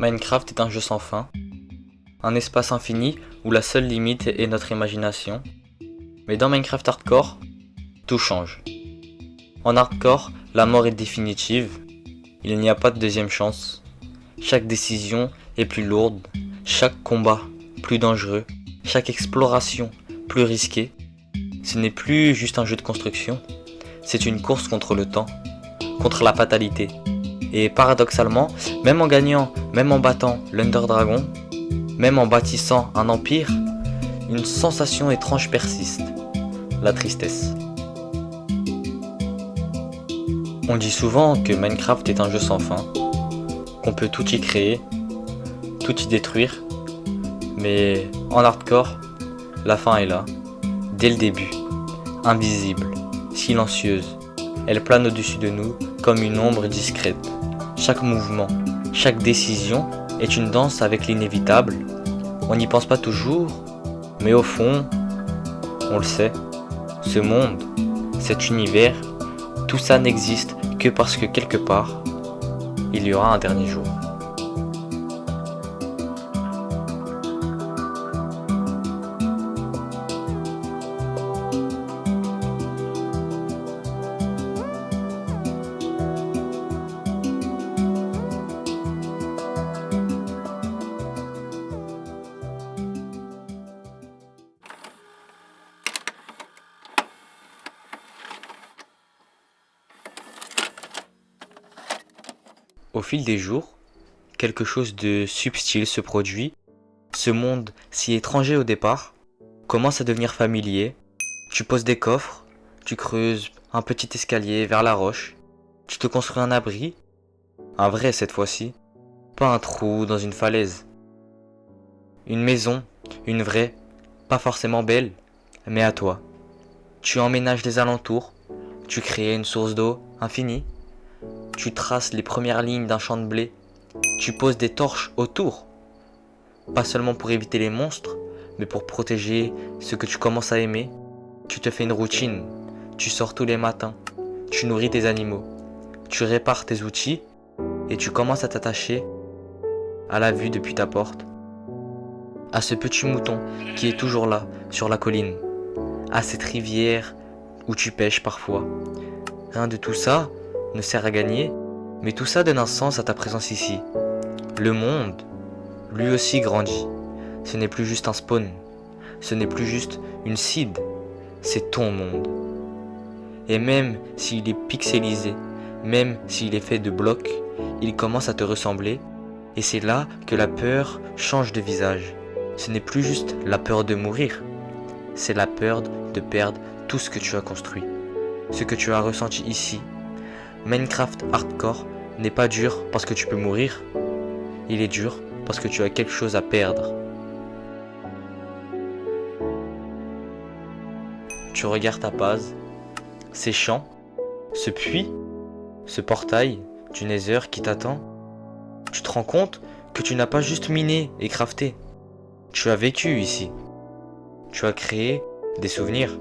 Minecraft est un jeu sans fin, un espace infini où la seule limite est notre imagination. Mais dans Minecraft Hardcore, tout change. En Hardcore, la mort est définitive, il n'y a pas de deuxième chance. Chaque décision est plus lourde, chaque combat plus dangereux, chaque exploration plus risquée. Ce n'est plus juste un jeu de construction, c'est une course contre le temps, contre la fatalité. Et paradoxalement, même en gagnant, même en battant l'Under Dragon, même en bâtissant un empire, une sensation étrange persiste, la tristesse. On dit souvent que Minecraft est un jeu sans fin, qu'on peut tout y créer, tout y détruire, mais en hardcore, la fin est là, dès le début, invisible, silencieuse. Elle plane au-dessus de nous comme une ombre discrète. Chaque mouvement, chaque décision est une danse avec l'inévitable. On n'y pense pas toujours, mais au fond, on le sait. Ce monde, cet univers, tout ça n'existe que parce que quelque part, il y aura un dernier jour. Au fil des jours, quelque chose de subtil se produit. Ce monde, si étranger au départ, commence à devenir familier. Tu poses des coffres, tu creuses un petit escalier vers la roche, tu te construis un abri, un vrai cette fois-ci, pas un trou dans une falaise. Une maison, une vraie, pas forcément belle, mais à toi. Tu emménages les alentours, tu crées une source d'eau infinie. Tu traces les premières lignes d'un champ de blé. Tu poses des torches autour. Pas seulement pour éviter les monstres, mais pour protéger ce que tu commences à aimer. Tu te fais une routine. Tu sors tous les matins. Tu nourris tes animaux. Tu répares tes outils. Et tu commences à t'attacher à la vue depuis ta porte. À ce petit mouton qui est toujours là, sur la colline. À cette rivière où tu pêches parfois. Rien de tout ça ne sert à gagner, mais tout ça donne un sens à ta présence ici. Le monde, lui aussi grandit. Ce n'est plus juste un spawn, ce n'est plus juste une seed, c'est ton monde. Et même s'il est pixelisé, même s'il est fait de blocs, il commence à te ressembler, et c'est là que la peur change de visage. Ce n'est plus juste la peur de mourir, c'est la peur de perdre tout ce que tu as construit, ce que tu as ressenti ici. Minecraft Hardcore n'est pas dur parce que tu peux mourir, il est dur parce que tu as quelque chose à perdre. Tu regardes ta base, ces champs, ce puits, ce portail du Nether qui t'attend. Tu te rends compte que tu n'as pas juste miné et crafté. Tu as vécu ici. Tu as créé des souvenirs.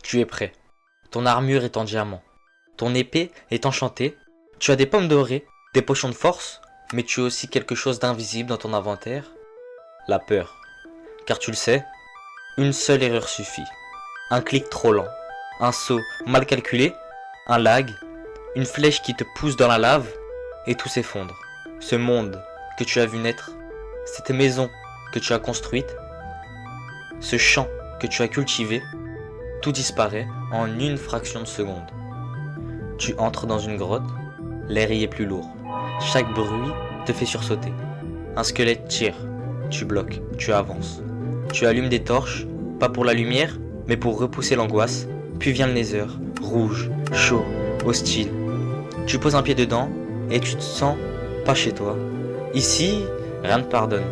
Tu es prêt. Ton armure est en diamant. Ton épée est enchantée. Tu as des pommes dorées, des potions de force, mais tu as aussi quelque chose d'invisible dans ton inventaire. La peur. Car tu le sais, une seule erreur suffit. Un clic trop lent, un saut mal calculé, un lag, une flèche qui te pousse dans la lave, et tout s'effondre. Ce monde que tu as vu naître, cette maison que tu as construite, ce champ que tu as cultivé, tout disparaît en une fraction de seconde. Tu entres dans une grotte, l'air y est plus lourd. Chaque bruit te fait sursauter. Un squelette tire, tu bloques, tu avances. Tu allumes des torches, pas pour la lumière, mais pour repousser l'angoisse. Puis vient le Nether, rouge, chaud, hostile. Tu poses un pied dedans et tu te sens pas chez toi. Ici, rien ne pardonne.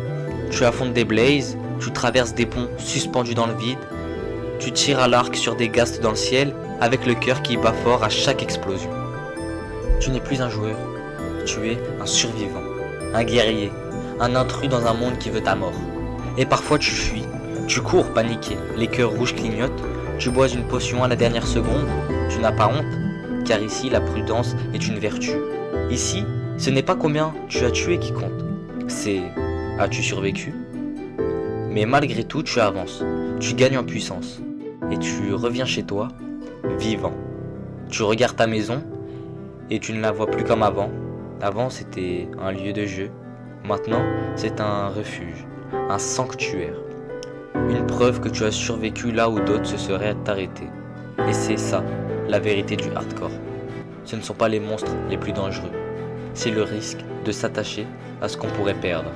Tu affrontes des blazes, tu traverses des ponts suspendus dans le vide. Tu tires à l'arc sur des ghasts dans le ciel avec le cœur qui bat fort à chaque explosion. Tu n'es plus un joueur, Tu es un survivant, un guerrier, un intrus dans un monde qui veut ta mort. Et parfois tu fuis, tu cours paniqué, les cœurs rouges clignotent, tu bois une potion à la dernière seconde, tu n'as pas honte, car ici la prudence est une vertu. Ici, ce n'est pas combien tu as tué qui compte, c'est as-tu survécu? Mais malgré tout, tu avances, tu gagnes en puissance, et tu reviens chez toi, vivant. Tu regardes ta maison, et tu ne la vois plus comme avant. Avant, c'était un lieu de jeu, maintenant, c'est un refuge, un sanctuaire. Une preuve que tu as survécu là où d'autres se seraient arrêtés. Et c'est ça, la vérité du hardcore. Ce ne sont pas les monstres les plus dangereux, c'est le risque de s'attacher à ce qu'on pourrait perdre.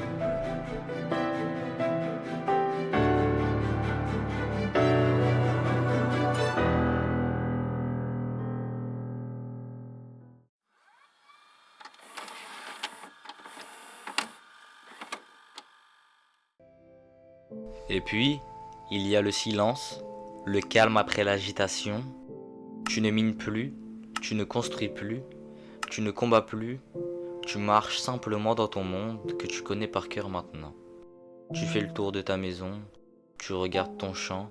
Et puis, il y a le silence, le calme après l'agitation. Tu ne mines plus, tu ne construis plus, tu ne combats plus, tu marches simplement dans ton monde que tu connais par cœur maintenant. Tu fais le tour de ta maison, tu regardes ton champ,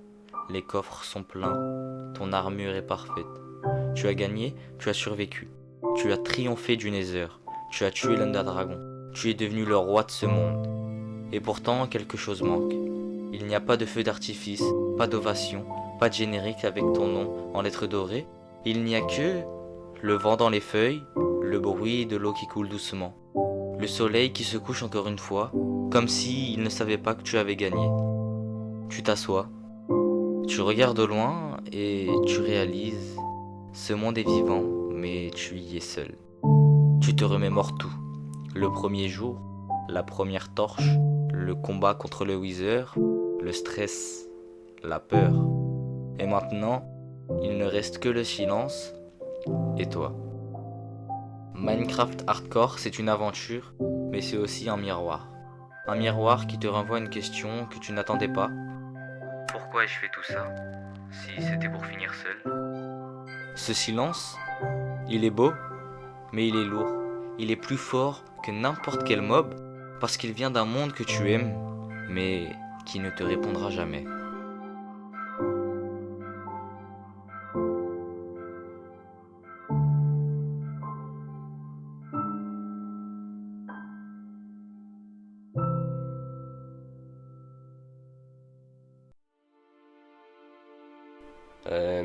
les coffres sont pleins, ton armure est parfaite. Tu as gagné, tu as survécu, tu as triomphé du Nether, tu as tué l'Underdragon, tu es devenu le roi de ce monde. Et pourtant, quelque chose manque. Il n'y a pas de feu d'artifice, pas d'ovation, pas de générique avec ton nom en lettres dorées. Il n'y a que le vent dans les feuilles, le bruit de l'eau qui coule doucement. Le soleil qui se couche encore une fois, comme s'il ne savait pas que tu avais gagné. Tu t'assois, tu regardes au loin et tu réalises, ce monde est vivant, mais tu y es seul. Tu te remémores tout. Le premier jour, la première torche, le combat contre le Wither, le stress, la peur. Et maintenant, il ne reste que le silence et toi. Minecraft Hardcore, c'est une aventure, mais c'est aussi un miroir. Un miroir qui te renvoie une question que tu n'attendais pas. Pourquoi ai-je fait tout ça, si c'était pour finir seul? Ce silence, il est beau, mais il est lourd. Il est plus fort que n'importe quel mob, parce qu'il vient d'un monde que tu aimes, mais qui ne te répondra jamais.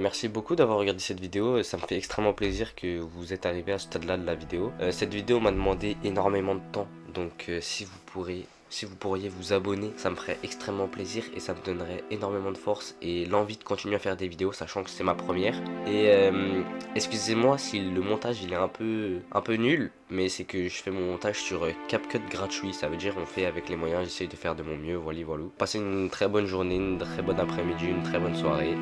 Merci beaucoup d'avoir regardé cette vidéo, ça me fait extrêmement plaisir que vous êtes arrivé à ce stade-là de la vidéo. Cette vidéo m'a demandé énormément de temps, donc si vous pourriez vous abonner, ça me ferait extrêmement plaisir et ça me donnerait énormément de force et l'envie de continuer à faire des vidéos, sachant que c'est ma première. Et excusez-moi si le montage il est un peu nul, mais c'est que je fais mon montage sur CapCut gratuit, ça veut dire on fait avec les moyens, j'essaye de faire de mon mieux, voilà. Passez une très bonne journée, une très bonne après-midi, une très bonne soirée.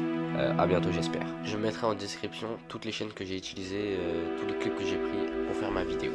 À bientôt j'espère. Je mettrai en description toutes les chaînes que j'ai utilisées, tous les clips que j'ai pris pour faire ma vidéo.